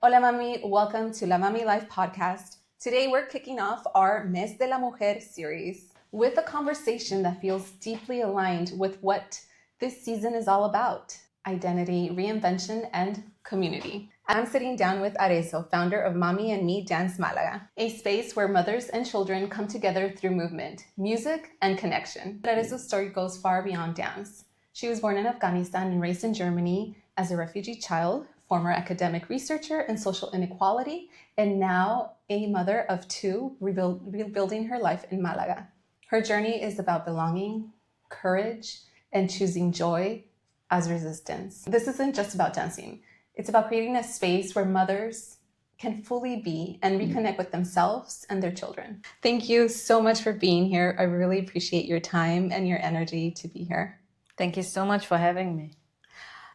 Hola Mami, welcome to La Mami Life podcast. Today we're kicking off our Mes de la Mujer series with a conversation that feels deeply aligned with what this season is all about: identity, reinvention, and community. I'm sitting down with Arezo, founder of Mommy Me Dance Málaga, a space where mothers and children come together through movement, music, and connection. Arezo's story goes far beyond dance. She was born in Afghanistan and raised in Germany as a refugee child, former academic researcher in social inequality, and now a mother of two, rebuilding her life in Malaga. Her journey is about belonging, courage, and choosing joy as resistance. This isn't just about dancing. It's about creating a space where mothers can fully be and reconnect with themselves and their children. Thank you so much for being here. I really appreciate your time and your energy to be here. Thank you so much for having me.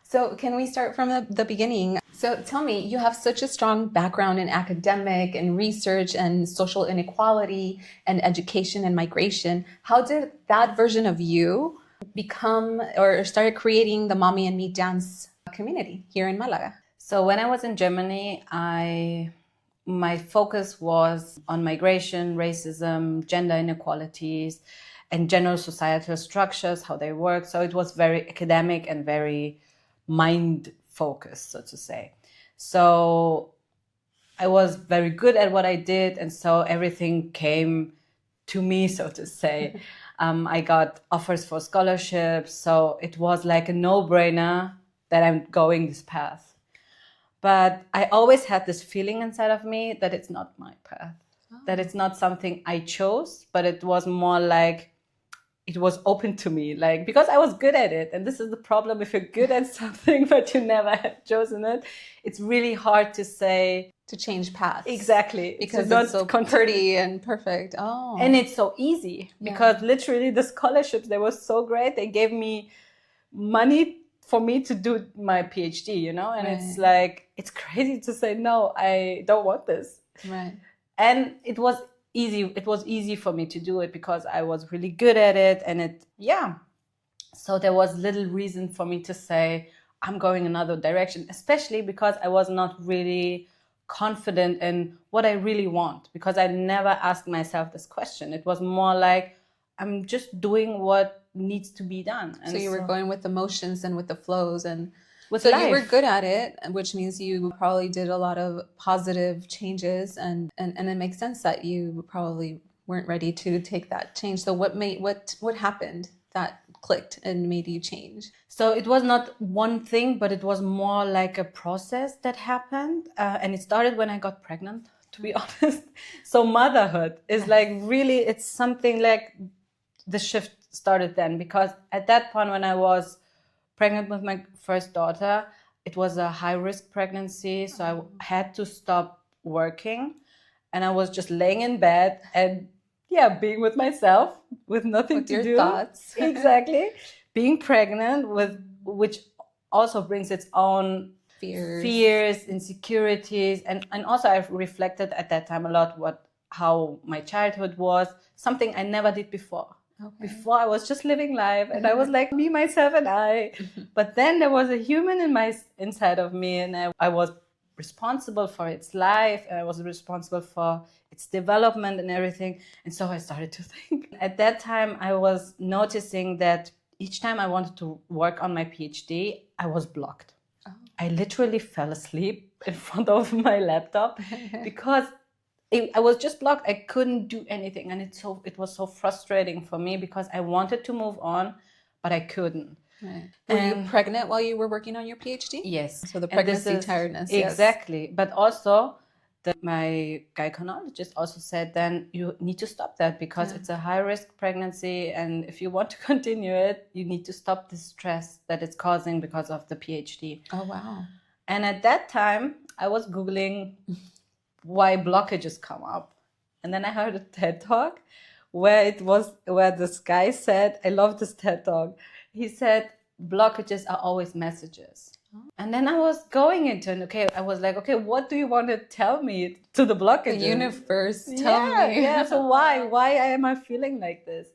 So can we start from the beginning? So tell me, you have such a strong background in academic and research and social inequality and education and migration. How did that version of you become or started creating the Mommy Me Dance community here in Malaga? So when I was in Germany, my focus was on migration, racism, gender inequalities, and general societal structures, how they work. So it was very academic and very mind focused, so to say. So I was very good at what I did, and so everything came to me, so to say. I got offers for scholarships, so it was like a no-brainer that I'm going this path. But I always had this feeling inside of me that it's not my path, that it's not something I chose, but it was more like it was open to me, like, because I was good at it. And this is the problem: if you're good at something but you never have chosen it, it's really hard to say to change paths. Exactly, because it's so pretty and perfect. Oh, and it's so easy because literally the scholarships, they were so great. They gave me money for me to do my PhD, you know, and it's like, it's crazy to say no, I don't want this. Right. And it was easy for me to do it because I was really good at it, and so there was little reason for me to say I'm going another direction, especially because I was not really confident in what I really want, because I never asked myself this question. It was more like I'm just doing what needs to be done. And so you were going with the motions and with the flows, and so you were good at it, which means you probably did a lot of positive changes, and it makes sense that you probably weren't ready to take that change. So what happened that clicked and made you change? So it was not one thing, but it was more like a process that happened, and it started when I got pregnant, to be honest. So motherhood is like really, it's something like the shift started then, because at that point when I was pregnant with my first daughter, it was a high-risk pregnancy, so I had to stop working, and I was just laying in bed and being with myself with nothing to do. Your thoughts. Exactly. Being pregnant, which also brings its own fears, insecurities, and also I reflected at that time a lot how my childhood was, something I never did before. Okay. Before I was just living life, and I was like me, myself, and I. But then there was a human inside of me, and I was responsible for its life, and I was responsible for its development and everything. And so I started to think. At that time, I was noticing that each time I wanted to work on my PhD, I was blocked. Oh. I literally fell asleep in front of my laptop because I was just blocked. I couldn't do anything, and it was so frustrating for me because I wanted to move on, but I couldn't. Right. Were you pregnant while you were working on your PhD? Yes. So the pregnancy tiredness. Exactly. Yes. But also, my gynecologist also said, then you need to stop that because it's a high-risk pregnancy, and if you want to continue it, you need to stop the stress that it's causing because of the PhD. Oh, wow. And at that time, I was Googling why blockages come up. And then I heard a TED Talk where this guy said, I love this TED Talk. He said, blockages are always messages. Oh. And then I was going into it. I was like, what do you want to tell me to the blockages? The universe, tell me. Yeah, so why am I feeling like this?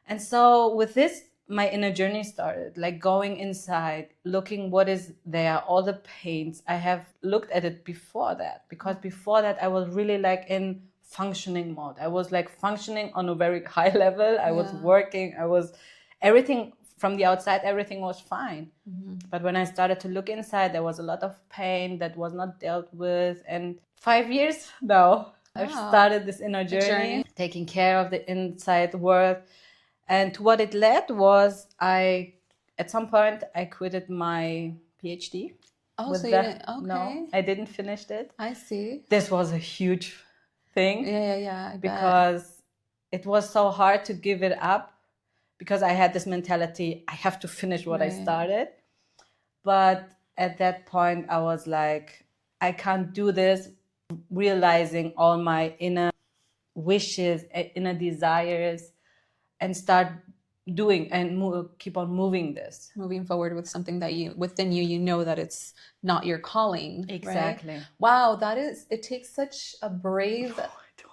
And so with this my inner journey started, like going inside, looking what is there, all the pains. I have looked at it before that, because before that I was really like in functioning mode. I was like functioning on a very high level. I was working, I was everything from the outside, everything was fine. But when I started to look inside, there was a lot of pain that was not dealt with. And 5 years now, I've started this inner journey, taking care of the inside world. And to what it led was at some point, I quitted my PhD. Oh, so you didn't, okay. No, I didn't finish it. I see. This was a huge thing. Yeah, I bet. Because it was so hard to give it up, because I had this mentality, I have to finish what I started. But at that point, I was like, I can't do this, realizing all my inner wishes, inner desires, and start doing and keep on moving this. Moving forward with something that within you know that it's not your calling. Exactly. Right? Wow, it takes such a brave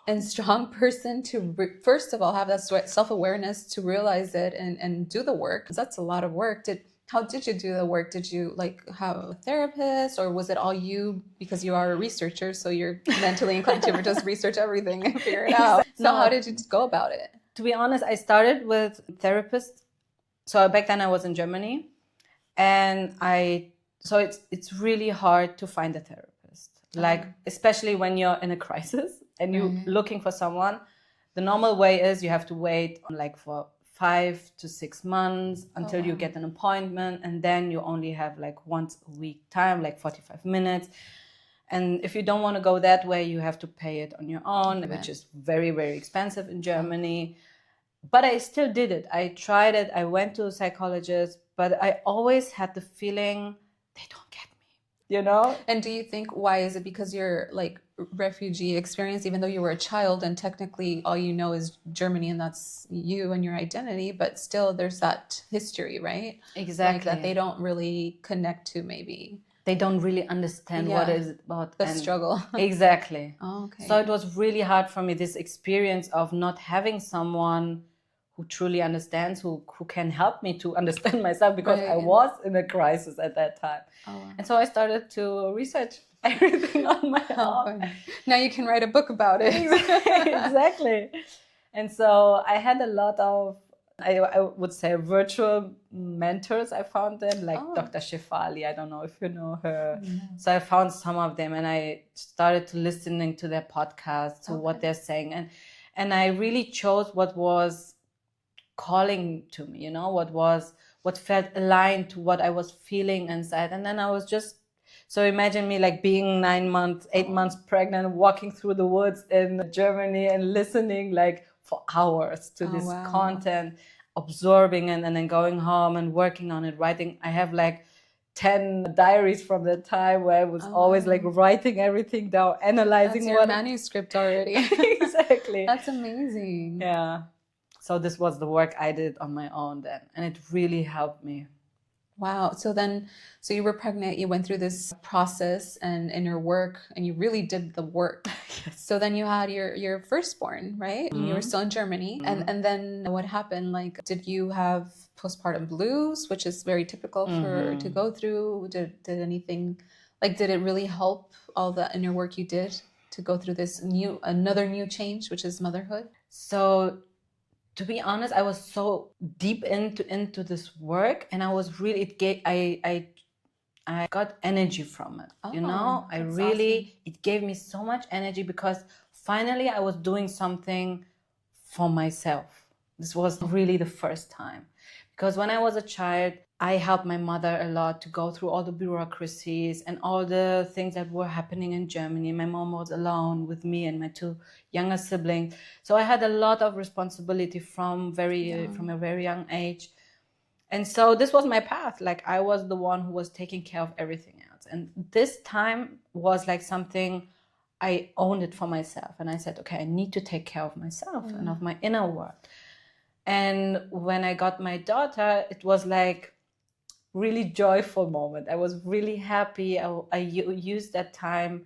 and strong person to first of all have that self-awareness to realize it and do the work. That's a lot of work. How did you do the work? Did you like have a therapist, or was it all you, because you are a researcher, so you're mentally inclined to just research everything and figure it out? So how did you go about it? To be honest, I started with therapists. So back then I was in Germany, and it's really hard to find a therapist. Like, especially when you're in a crisis and you're looking for someone. The normal way is you have to wait like for 5 to 6 months until you get an appointment, and then you only have like once a week time, like 45 minutes. And if you don't want to go that way, you have to pay it on your own, which is very, very expensive in Germany. But I still did it. I tried it. I went to a psychologist, but I always had the feeling they don't get me, you know? And do you think, why is it because you're like refugee experience, even though you were a child and technically all you know is Germany and that's you and your identity, but still there's that history, right? Exactly. Like that they don't really connect to, maybe. They don't really understand what is about the struggle. Exactly. Oh, okay. So it was really hard for me, this experience of not having someone who truly understands, who can help me to understand myself, because I was in a crisis at that time. And so I started to research everything on my own. Now you can write a book about it. Exactly. And so I had a lot of, I would say, virtual mentors. I found them, like Dr. Shefali. I don't know if you know her. So I found some of them, and I started to listening to their podcasts, to what they're saying. And I really chose what was calling to me, you know, what felt aligned to what I was feeling inside. And then I was just, so imagine me like being 9 months, 8 months pregnant, walking through the woods in Germany and listening like for hours to this content, absorbing, and then going home and working on it, writing. I have like 10 diaries from that time where I was always like writing everything down, analyzing. That's your manuscript already. Exactly. That's amazing. Yeah. So this was the work I did on my own then, and it really helped me. Wow. So you were pregnant, you went through this process and in your work, and you really did the work. Yes. So then you had your firstborn, right? And you were still in Germany. And then what happened? Like, did you have postpartum blues, which is very typical to go through? Did anything, like, did it really help, all the inner work you did to go through this another new change, which is motherhood? So to be honest, I was so deep into this work, and I was really, I got energy from it. You know, it gave me so much energy, because finally I was doing something for myself. This was really the first time, because when I was a child, I helped my mother a lot to go through all the bureaucracies and all the things that were happening in Germany. My mom was alone with me and my 2 younger siblings. So I had a lot of responsibility from a very young age. And so this was my path. Like, I was the one who was taking care of everything else. And this time was like something, I owned it for myself. And I said, okay, I need to take care of myself and of my inner world. And when I got my daughter, it was like really joyful moment. I was really happy. I used that time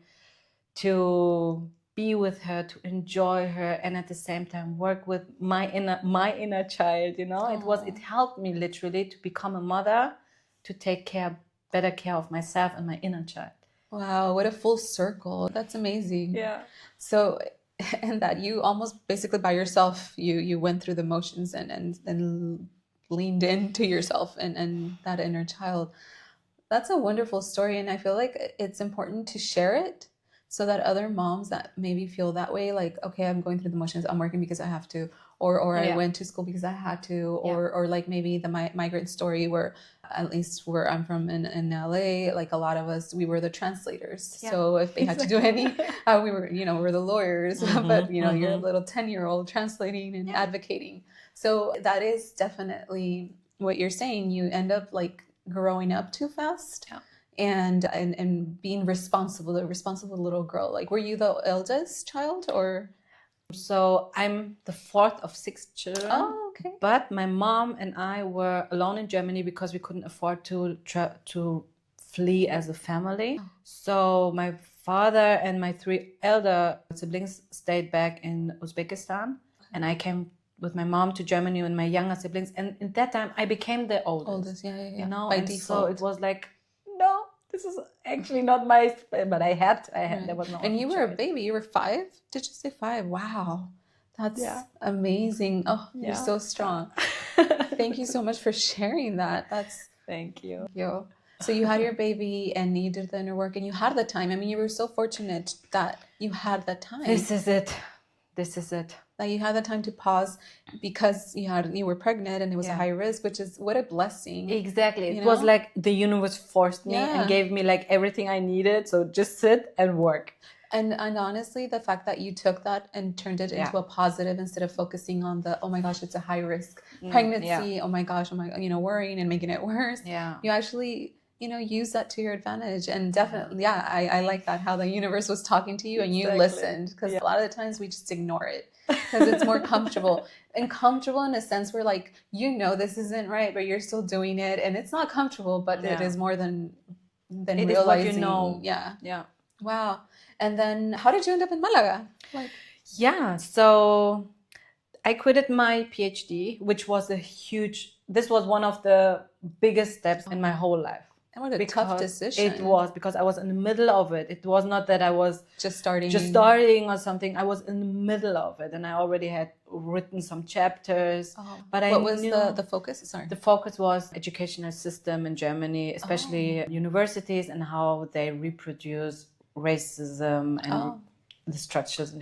to be with her, to enjoy her, and at the same time work with my inner child. It helped me literally to become a mother, to take better care of myself and my inner child. Wow, what a full circle. That's amazing. Yeah. So, and that you almost basically by yourself, you went through the motions and leaned into yourself and that inner child. That's a wonderful story. And I feel like it's important to share it so that other moms that maybe feel that way, like, okay, I'm going through the motions, I'm working because I have to, or I went to school because I had to, or like maybe the migrant story where, at least where I'm from in LA, like a lot of us, we were the translators. Yeah. So if they had to do any, we were, we're the lawyers, but you're a little 10-year-old translating and advocating. So that is definitely what you're saying. You end up like growing up too fast. Yeah. And being responsible, the responsible little girl. Like, were you the eldest child or? So I'm the fourth of 6 children. Oh, okay. But my mom and I were alone in Germany because we couldn't afford to flee as a family. Oh. So my father and my 3 elder siblings stayed back in Uzbekistan, and I came with my mom to Germany with my younger siblings. And in that time, I became the oldest. Yeah. By default. So it was like, no, this is actually not my, but I had, right. There was no. And you were a baby. You were 5. Did you say 5? Wow, that's amazing. Oh, you're so strong. Thank you so much for sharing that. Thank you. So you had your baby and you did the inner work and you had the time. I mean, you were so fortunate that you had the time. This is it. That you had the time to pause because you were pregnant and it was a high risk, which is what a blessing. Exactly. It was like the universe forced me and gave me like everything I needed. So just sit and work. And honestly, the fact that you took that and turned it into a positive instead of focusing on the, oh my gosh, it's a high risk pregnancy. Oh my gosh, worrying and making it worse. Yeah. You actually, use that to your advantage. And definitely, I like that, how the universe was talking to you and you listened. Because a lot of the times we just ignore it because it's more comfortable. And comfortable in a sense where like, this isn't right, but you're still doing it. And it's not comfortable, but it is more than it realizing. Is what Yeah. Wow. And then how did you end up in Malaga? So I quitted my PhD, which was this was one of the biggest steps in my whole life. And what a tough decision. It was, because I was in the middle of it. It was not that I was just starting or something. I was in the middle of it, and I already had written some chapters. But what was the focus? Sorry. The focus was educational system in Germany, especially universities and how they reproduce racism and the structures.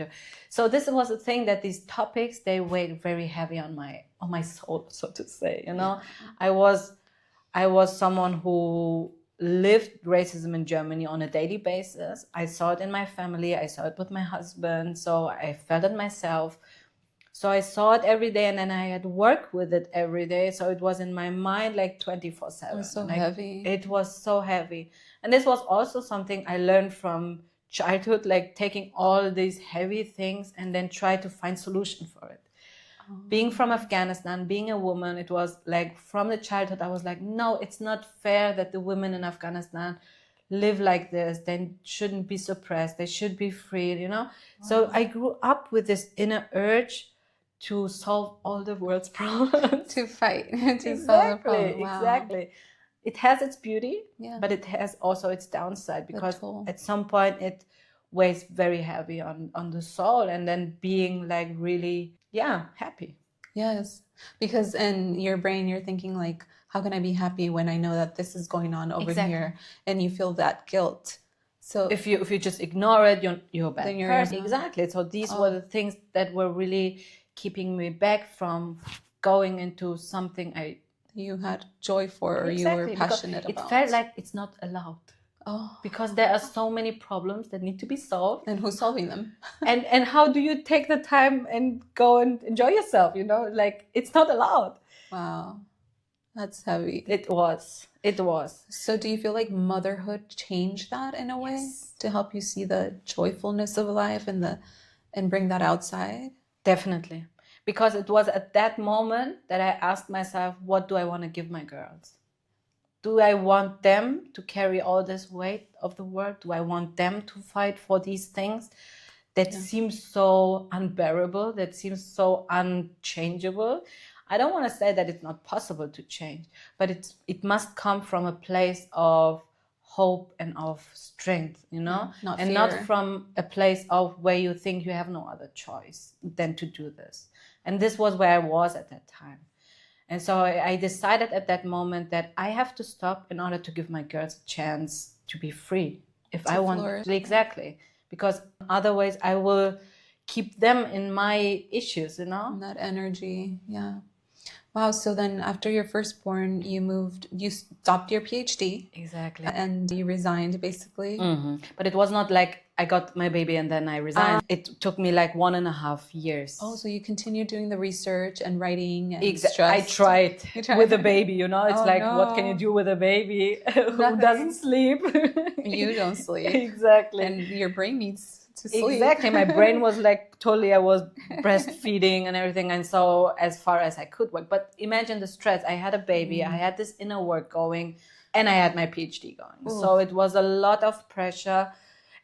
So this was a thing that these topics, they weighed very heavy on my soul, so to say. I was someone who lived racism in Germany on a daily basis. I saw it in my family. I saw it with my husband. So I felt it myself. So I saw it every day, and then I had worked with it every day. So it was in my mind like 24/7. It was so heavy. It was so heavy. And this was also something I learned from childhood, like taking all these heavy things and then try to find solution for it. Being from Afghanistan, being a woman, it was like from the childhood, I was like, no, it's not fair that the women in Afghanistan live like this. They shouldn't be suppressed. They should be freed, Wow. So I grew up with this inner urge to solve all the world's problems. To fight, to solve the problem. Wow. Exactly. It has its beauty, but it has also its downside, because at some point it weighs very heavy on the soul, and then being like really happy. Yes, because in your brain you're thinking like, how can I be happy when I know that this is going on over here, and you feel that guilt. So if you just ignore it, you're a bad person. Exactly. So these were the things that were really keeping me back from going into something you had joy for, or you were passionate about. It felt like it's not allowed. Because there are so many problems that need to be solved. And who's solving them? and how do you take the time and go and enjoy yourself? Like it's not allowed. Wow. That's heavy. It was. So do you feel like motherhood changed that in a way to help you see the joyfulness of life and bring that outside? Definitely. Because it was at that moment that I asked myself, what do I want to give my girls? Do I want them to carry all this weight of the world? Do I want them to fight for these things that seems so unbearable, that seems so unchangeable. I don't want to say that it's not possible to change, but it must come from a place of hope and of strength, Not and fear. not from a place of where you think you have no other choice than to do this. And this was where I was at that time. And so I decided at that moment that I have to stop in order to give my girls a chance to be free. If I want, flourish. exactly, because otherwise I will keep them in my issues, And that energy, yeah. Wow, so then after your firstborn, you stopped your PhD. Exactly. And you resigned, basically. But it was not like I got my baby and then I resigned. It took me like 1.5 years. Oh, so you continued doing the research and writing and I tried with a baby, It's like, what can you do with a baby who doesn't sleep? You don't sleep. Exactly. And your brain needs to sleep. Exactly. My brain was like totally, I was breastfeeding and everything. And so as far as I could work, but imagine the stress. I had a baby, I had this inner work going, and I had my PhD going. Ooh. So it was a lot of pressure.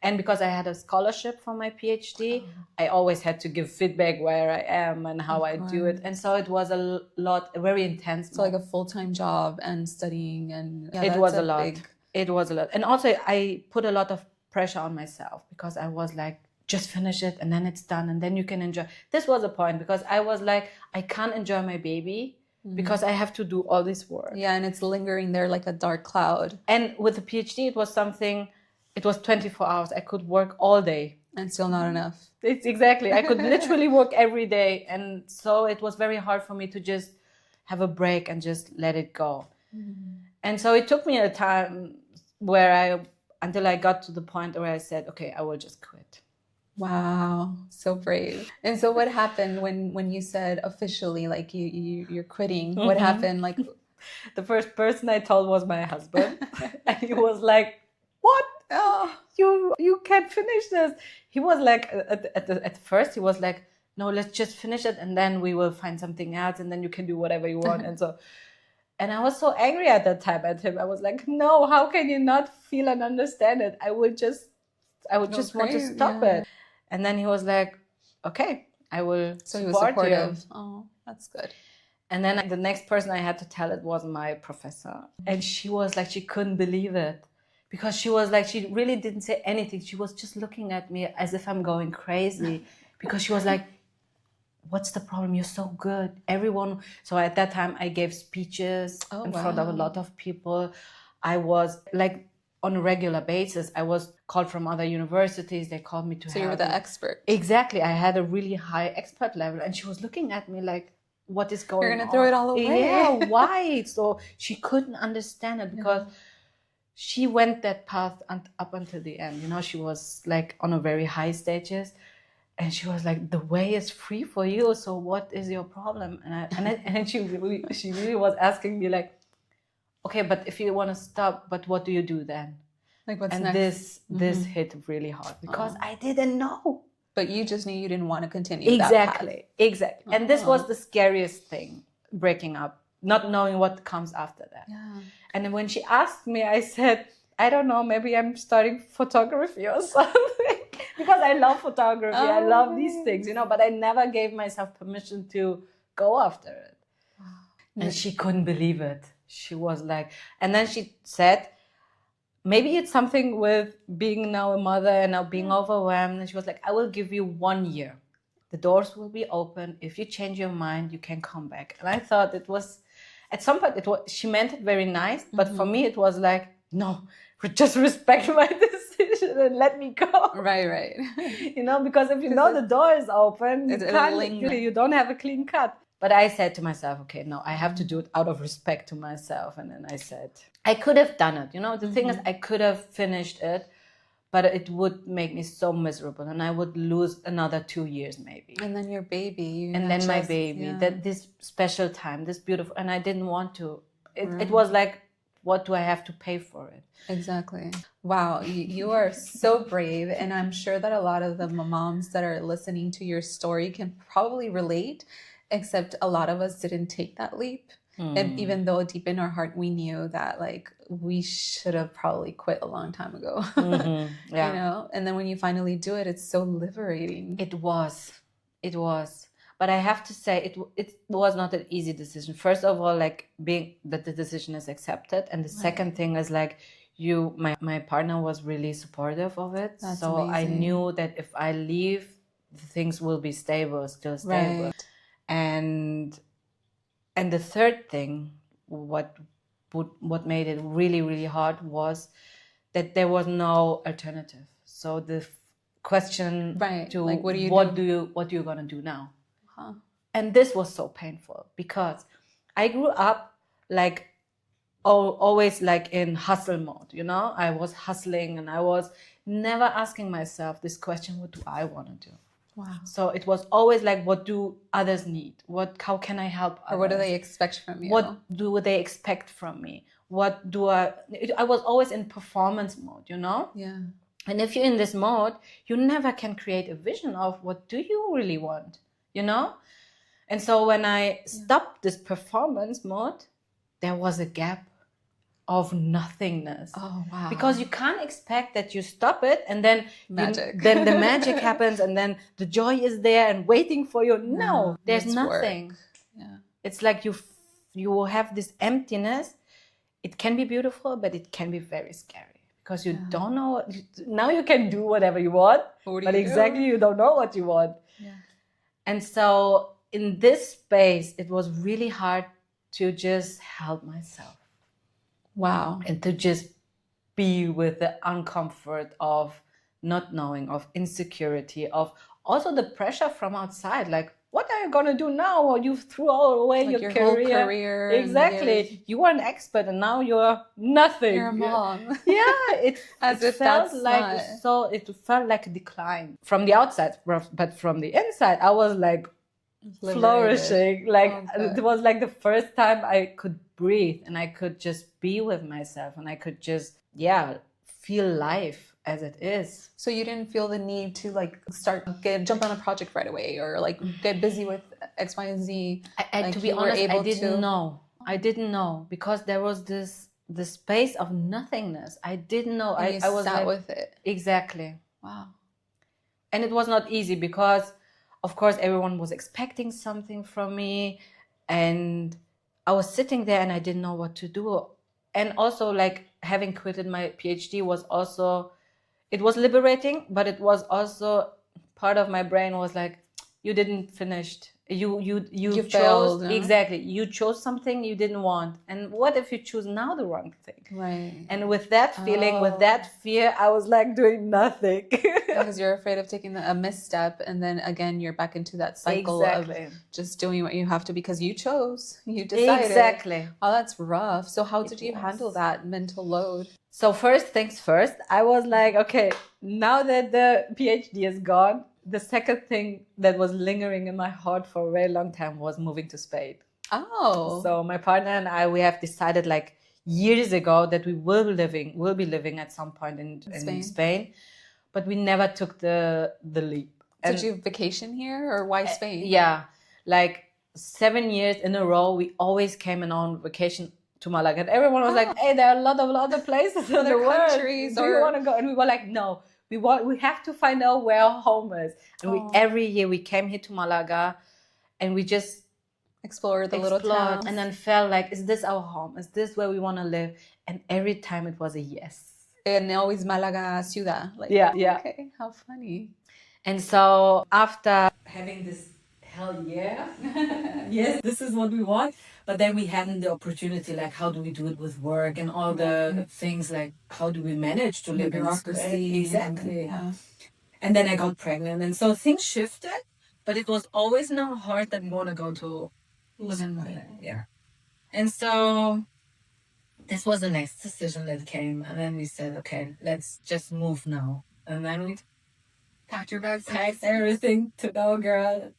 And because I had a scholarship for my PhD, I always had to give feedback where I am and how I do it. And so it was a very intense. So like a full-time job and studying and... Yeah, it was a lot. It was a lot. And also I put a lot of pressure on myself because I was like, just finish it and then it's done and then you can enjoy. This was a point because I was like, I can't enjoy my baby because I have to do all this work. Yeah, and it's lingering there like a dark cloud. And with the PhD, it was 24 hours. I could work all day. And still not enough. It's exactly. I could literally work every day. And so it was very hard for me to just have a break and just let it go. And so it took me a time until I got to the point where I said, okay, I will just quit. Wow, so brave. And so what happened when you said officially, like you're quitting? What happened? Like the first person I told was my husband. And he was like, what? Oh, you can't finish this. He was like, at first he was like, no, let's just finish it and then we will find something else and then you can do whatever you want. And I was so angry at that time at him. I was like, no, how can you not feel and understand it? I would just want to stop it. And then he was like, okay, I will So he was supportive. You. Oh, that's good. And then the next person I had to tell it was my professor. And she was like, she couldn't believe it. Because she was like, she really didn't say anything. She was just looking at me as if I'm going crazy. Because she was like, what's the problem? You're so good. Everyone. So at that time, I gave speeches in front of a lot of people. I was like, on a regular basis, I was called from other universities. They called me to So you were the expert. Exactly. I had a really high expert level. And she was looking at me like, what is going on? You're going to throw it all away. Yeah, why? So she couldn't understand it because she went that path up until the end. She was like on a very high stages. And she was like, the way is free for you. So what is your problem? And she really was asking me like, okay, but if you want to stop, but what do you do then? Like what's and next? This hit really hard because I didn't know. But you just knew you didn't want to continue Exactly. And this was the scariest thing, breaking up, not knowing what comes after that. Yeah. And then when she asked me, I said, I don't know, maybe I'm starting photography or something. Because I love photography. I love these things, but I never gave myself permission to go after it. And she couldn't believe it. She was like, and then she said, maybe it's something with being now a mother and now being overwhelmed. And she was like, I will give you 1 year. The doors will be open. If you change your mind, you can come back. And I thought it was, at some point, she meant it very nice. But for me, it was like, no, just respect my decision and let me go. Right. Because if the door is open, you don't have a clean cut. But I said to myself, okay, no, I have to do it out of respect to myself. And then I said, I could have done it. The thing is, I could have finished it, but it would make me so miserable. And I would lose another 2 years maybe. And then your baby. And then my baby, that this special time, this beautiful, and I didn't want to. It was like, what do I have to pay for it? Exactly. Wow, you are so brave. And I'm sure that a lot of the moms that are listening to your story can probably relate. except a lot of us didn't take that leap. And even though deep in our heart we knew that like we should have probably quit a long time ago. Yeah. You know, and then when you finally do it, it's so liberating. It was. But I have to say it was not an easy decision. First of all, like being that the decision is accepted, and the second thing is like my partner was really supportive of it. That's so amazing. I knew that if I leave, things will be still stable. Right. And the third thing, what made it really, really hard was that there was no alternative. So the question to like what you gonna do now? And this was so painful because I grew up like always like in hustle mode, you know. I was hustling and I was never asking myself this question: what do I want to do? Wow. So it was always like, what do others need? How can I help others? Or what do they expect from you? What do they expect from me? What do I was always in performance mode, you know? Yeah. And if you're in this mode, you never can create a vision of what do you really want, you know? And so when I stopped this performance mode, there was a gap of nothingness. Oh, wow. Because you can't expect that you stop it and then magic. then the magic happens and then the joy is there and waiting for you. No, there's nothing. Work. Yeah. It's like you have this emptiness. It can be beautiful, but it can be very scary because you don't know. Now you can do whatever you want, but exactly you don't know what you want. Yeah. And so in this space, it was really hard to just help myself. Wow. And to just be with the uncomfort of not knowing, of insecurity, of also the pressure from outside. Like, what are you going to do now? Or you threw all away like your whole career. Exactly. You were an expert and now you're nothing. You're a mom. Yeah. It felt like it felt like a decline from the outside, but from the inside, I was like flourishing. Like it was like the first time I could breathe and I could just be with myself and I could just feel life as it is. So you didn't feel the need to like jump on a project right away or like get busy with X, Y, and Z. Like to be honest, I didn't know because there was this space of nothingness. I didn't know. And I was sat with it. Exactly. Wow. And it was not easy because of course everyone was expecting something from me and I was sitting there and I didn't know what to do. And also like having quitted my PhD was also, it was liberating, but it was also part of my brain was like, you didn't finish. You chose, failed, exactly. You chose something you didn't want. And what if you choose now the wrong thing? Right. And with that feeling, with that fear, I was like doing nothing. Because you're afraid of taking a misstep. And then again, you're back into that cycle of just doing what you have to because you chose, you decided. Exactly. Oh, that's rough. So how did you handle that mental load? So first things first, I was like, okay, now that the PhD is gone, the second thing that was lingering in my heart for a very long time was moving to Spain. Oh. So my partner and I, we have decided like years ago that we will be living at some point in Spain, but we never took the leap. Did you vacation here or why Spain? Yeah, like 7 years in a row, we always came on vacation to Malaga. And everyone was like, hey, there are a lot of other places in the world. Countries. Do you want to go? And we were like, no. We have to find out where our home is. And every year we came here to Malaga and we just explored the little towns. And then felt like, is this our home? Is this where we want to live? And every time it was a yes. And always Malaga ciudad. Like, yeah. Okay, how funny. And so after having this hell yeah, yes, this is what we want. But then we hadn't the opportunity, like, how do we do it with work and all the things, like, how do we manage to live in bureaucracy? Exactly. Yeah. And then I got pregnant. And so things shifted, but it was always in our heart that we want to go to live in Malaga. Yeah. And so this was the next decision that came. And then we said, okay, let's just move now. And then we packed your bags, packed everything to go, girl.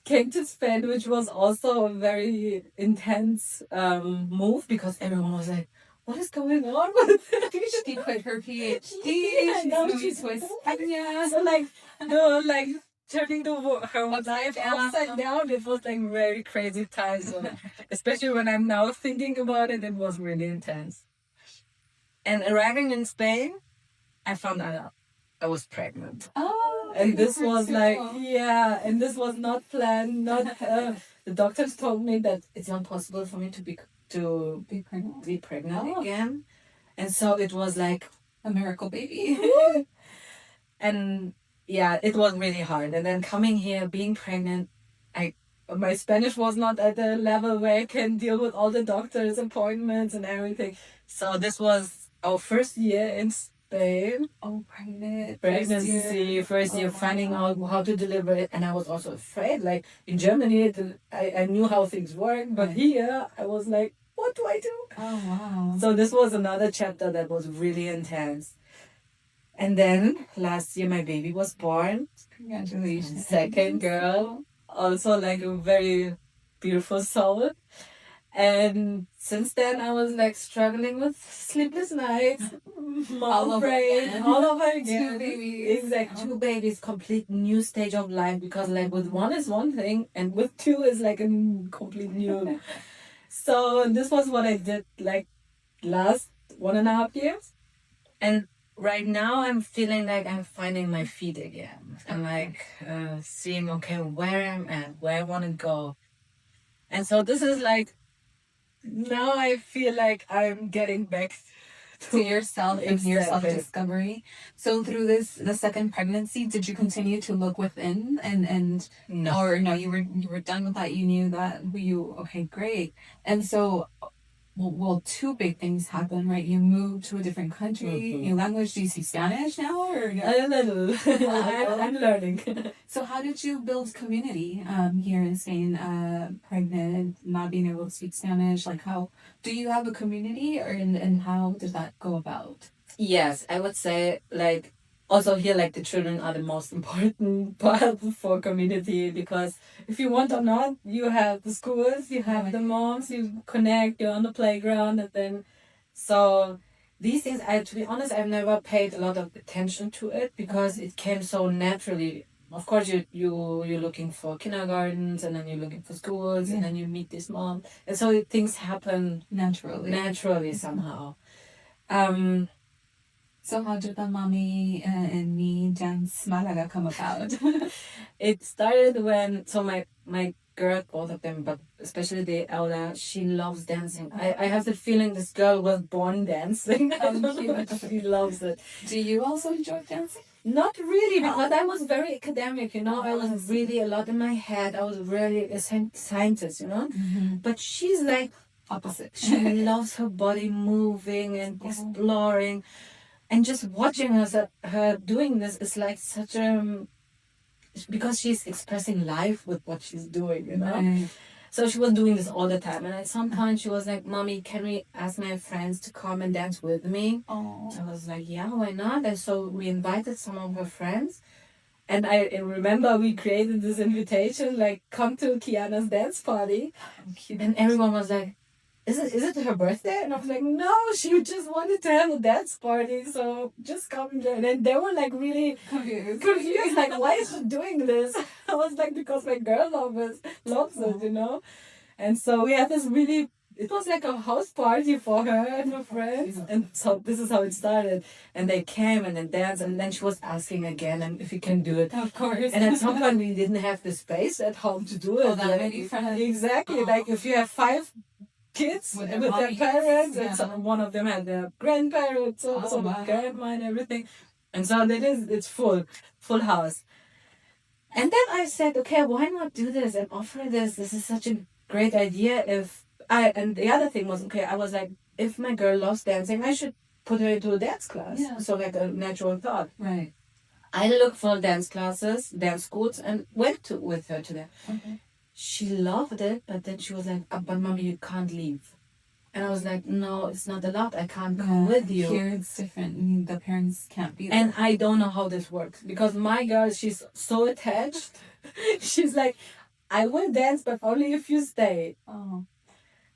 Came to Spain, which was also a very intense move because everyone was like, what is going on with this? She quit her PhD. She's moving to España. So like turning her life upside down. It was like very crazy times. So, especially when I'm now thinking about it, it was really intense. And arriving in Spain, I found out I was pregnant. Oh, And this was like, so. yeah, and this was not planned. Not the doctors told me that it's not possible for me to be pregnant again, and so it was like a miracle baby. And yeah, it was really hard. And then coming here, being pregnant, my Spanish was not at the level where I can deal with all the doctor's appointments and everything. So this was our first year in Spain. Oh, Pregnancy, first year finding out how to deliver it. And I was also afraid. Like in Germany, I knew how things work. But here, I was like, what do I do? Oh, wow. So this was another chapter that was really intense. And then last year my baby was born. Congratulations. Second girl. Also like a very beautiful soul. And since then I was like struggling with sleepless nights. Mom brain. All over again. 2 babies. Exactly. 2 babies, complete new stage of life. Because like with one is one thing and with 2 is like a complete new. So this was what I did like last 1.5 years. And right now I'm feeling like I'm finding my feet again. I'm like seeing, okay, where I'm at, where I want to go. And so this is like, now I feel like I'm getting back to yourself and your Exactly. self-discovery. So through the second pregnancy, did you continue to look within and No. or no, you were done with that, you knew that okay, great. And so well, 2 big things happened, right? You moved to a different country. Your language, do you speak Spanish now? Or A little. I'm learning. So how did you build community here in Spain, pregnant, not being able to speak Spanish? Like how, do you have a community and how did that go about? Yes, I would say like also here like the children are the most important part for community, because if you want or not, you have the schools, you have the moms, you connect, you're on the playground, and then so these things, to be honest, I've never paid a lot of attention to it because it came so naturally. Of course, you're looking for kindergartens, and then you're looking for schools, and then you meet this mom, and so things happen naturally somehow. So how did the Mommy and Me Dance Málaga come about? It started when, so my girl, both of them, but especially the elder, she loves dancing. I have the feeling this girl was born dancing. She loves it. Do you also enjoy dancing? Not really, because I was very academic, you know. I was really a lot in my head. I was really a scientist, you know. But she's like opposite. She loves her body moving and exploring. And just watching her doing this is like such a, because she's expressing life with what she's doing, you know. Right. So she was doing this all the time, and at some point she was like, "Mommy, can we ask my friends to come and dance with me?" Oh. I was like, "Yeah, why not?" And so we invited some of her friends, and I remember we created this invitation like, "Come to Kiana's dance party," and everyone was like, Is it her birthday? And I was like, no, she just wanted to have a dance party, so just come and join. And they were like really confused, like, why is she doing this? I was like, because my girl loves it, you know? And so we had this really, it was like a house party for her and her friends. And so this is how it started. And they came and then danced, and then she was asking again and if we can do it. Of course. And at some point we didn't have the space at home to do it. Oh, that many friends. Exactly. Like if you have 5 kids with their parents, and so one of them had their grandparents, also grandma and everything, and so it's full house. And then I said, okay, why not do this and offer this? This is such a great idea. And the other thing was, okay, I was like, if my girl loves dancing, I should put her into a dance class. Yeah. So like a natural thought. Right. I looked for dance classes, dance schools, and went with her to them. Okay. She loved it, but then she was like, but mommy, you can't leave. And I was like, no, it's not allowed. I can't come with you. Here it's different. The parents can't be there. And I don't know how this works. Because my girl, she's so attached. She's like, I will dance, but only if you stay. Oh.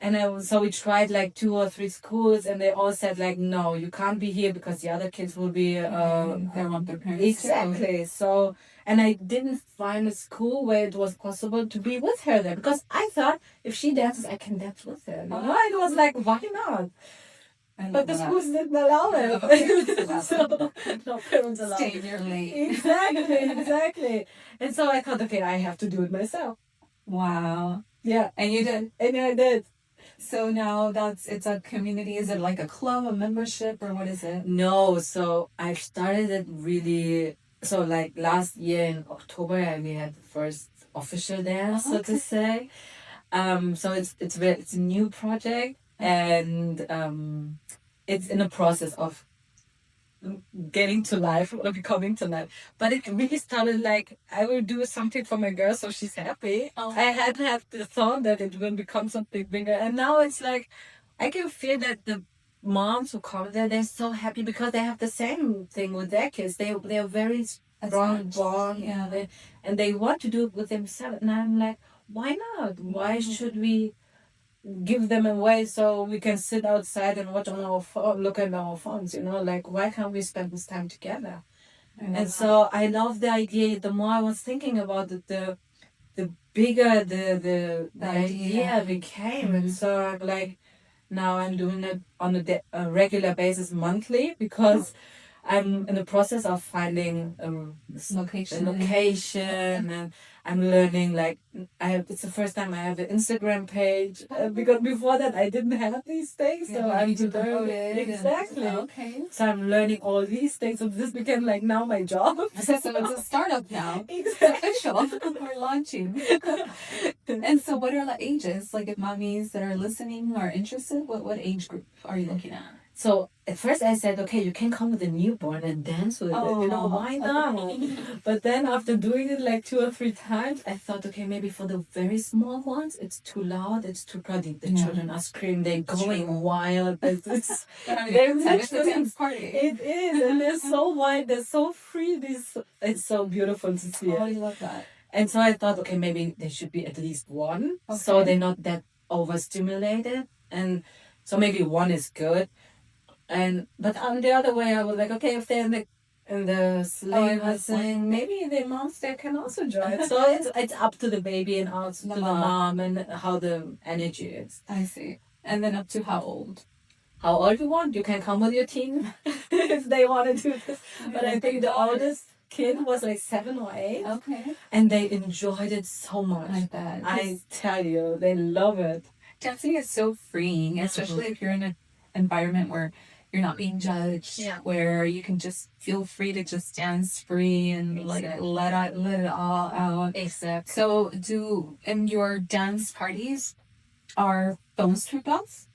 And so we tried like 2 or 3 schools, and they all said like, no, you can't be here because the other kids will be They want their parents exactly. So, and I didn't find a school where it was possible to be with her there, because I thought if she dances, I can dance with her. You know, it was like, why not? But the schools didn't allow it. So no parents allowed Stay it. in your lane. Exactly. And so I thought, okay, I have to do it myself. Wow. Yeah. And you did. And I did. So now it's a community. Is it like a club, a membership, or what is it? No, so I started it really. So like last year in October, we had the first official dance, so to say. So it's a new project, and it's in the process of getting to life or becoming to life. But it really started like, I will do something for my girl so she's happy. I hadn't had the thought that it will become something bigger, and now it's like I can feel that the moms who come there, they're so happy because they have the same thing with their kids. They are very strong bond, and they want to do it with themselves. And I'm like, why not? Why should we give them away so we can sit outside and watch on our phone, look at our phones? You know, like, why can't we spend this time together? And so I love the idea. The more I was thinking about it, the bigger the idea became. And so I'm like, now I'm doing it on a regular basis, monthly, because I'm in the process of finding a location, and I'm learning. Like, it's the first time I have an Instagram page, because before that I didn't have these things. So I'm learning exactly. Okay. So I'm learning all these things. So this became like now my job. So it's a startup now. Exactly. It's official. We're launching. And so, what are the ages? Like, if mommies that are listening are interested, what age group are you looking at? So at first I said, okay, you can come with a newborn and dance with it. You know, why not? But then after doing it like 2 or 3 times, I thought, okay, maybe for the very small ones, it's too loud, it's too crowded. The children are screaming, they're going wild. It's a dance party. It is, and they're so wild, they're so free. It's so beautiful to see it. I love that. And so I thought, okay, maybe there should be at least one, so they're not that overstimulated. And so maybe one is good. But on the other way, I was like, okay, if they're in the sleigh thing, maybe the moms there can also join. So it's up to the baby and also to the mom and how the energy is. I see. And then up to how old? How old you want? You can come with your teen if they want to do this. But I think the oldest kid was like 7 or 8. Okay. And they enjoyed it so much. I bet. I tell you, they love it. Dancing is so freeing, especially if you're in an environment where you're not being judged, where you can just feel free to just dance free and like let it all out. Exactly. So in your dance parties, are phones turned off?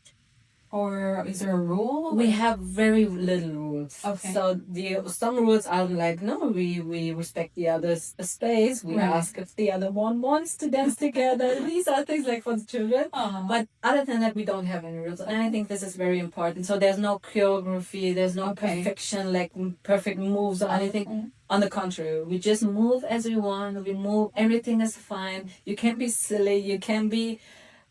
Or is there a rule? We have very little rules. Okay. So some rules are like, no, we respect the other's space. We ask if the other one wants to dance together. These are things like for the children. But other than that, we don't have any rules. And I think this is very important. So there's no choreography. There's no perfection, like perfect moves or anything. On the contrary, we just move as we want. We move. Everything is fine. You can be silly. You can be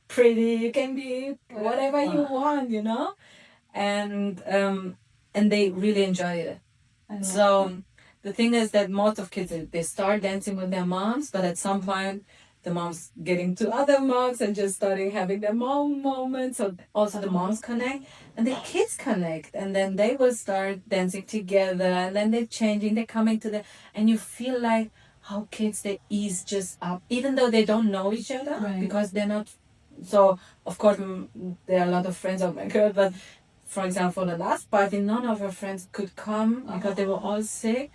pretty, you can be whatever you want, you know, and they really enjoy it. So the thing is that most of kids, they start dancing with their moms, but at some point the moms getting to other moms and just starting having their mom moments. So also the moms connect and the kids connect, and then they will start dancing together, and then they're changing, they're coming to and you feel like how kids, they ease just up, even though they don't know each other, because they're not. So, of course, there are a lot of friends of my girl, but for example, the last party, none of her friends could come because they were all sick.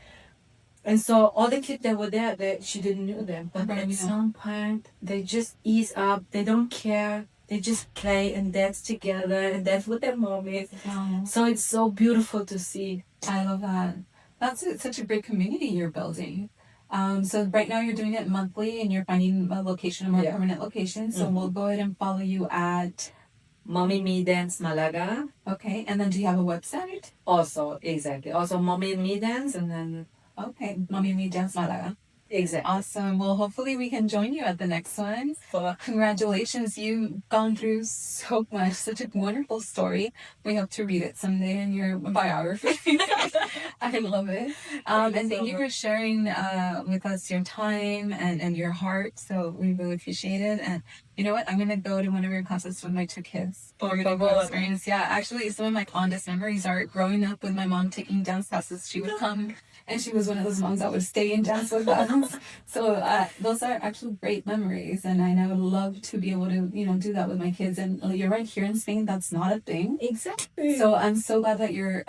And so all the kids that were there, she didn't know them. But at some point, they just ease up. They don't care. They just play and dance together and dance with their mommies. Wow. So it's so beautiful to see. I love that. That's such a great community you're building. So right now you're doing it monthly and you're finding a location, a more permanent location. So we'll go ahead and follow you at Mommy Me Dance Málaga. Okay. And then do you have a website? Also, exactly. Also Mommy Me Dance, and then... Okay. Mommy Me Dance Málaga. Exactly. Awesome. Well, hopefully we can join you at the next one. Congratulations. You've gone through so much, such a wonderful story. We hope to read it someday in your biography. I love it. And thank you for sharing with us your time and your heart. So we really appreciate it. And you know what? I'm going to go to one of your classes with my 2 kids. We're going to go experience. Yeah, actually, some of my fondest memories are growing up with my mom taking dance classes. She would come and she was one of those moms that would stay and dance with us. So those are actually great memories, and I would love to be able to, do that with my kids. And you're right, here in Spain, that's not a thing. Exactly. So I'm so glad that you're,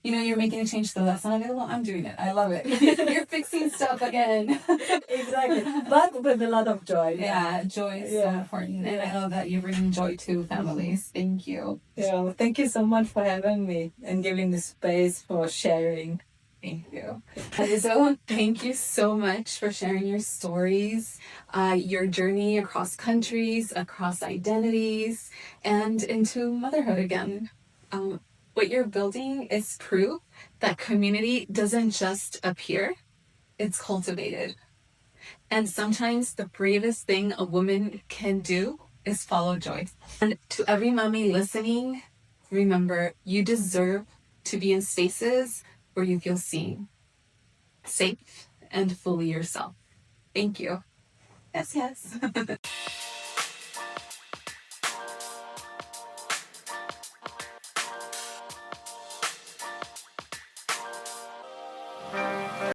you're making a change. So that's not available. I'm doing it. I love it. You're fixing stuff again. Exactly. But with a lot of joy. Yeah, joy is so important, and I love that you're bringing joy to families. Thank you. Yeah, well, thank you so much for having me and giving the space for sharing. Thank you. Arezo, thank you so much for sharing your stories, your journey across countries, across identities, and into motherhood again. What you're building is proof that community doesn't just appear, it's cultivated. And sometimes the bravest thing a woman can do is follow joy. And to every mommy listening, remember, you deserve to be in spaces where you feel seen, safe, and fully yourself. Thank you. Yes, yes.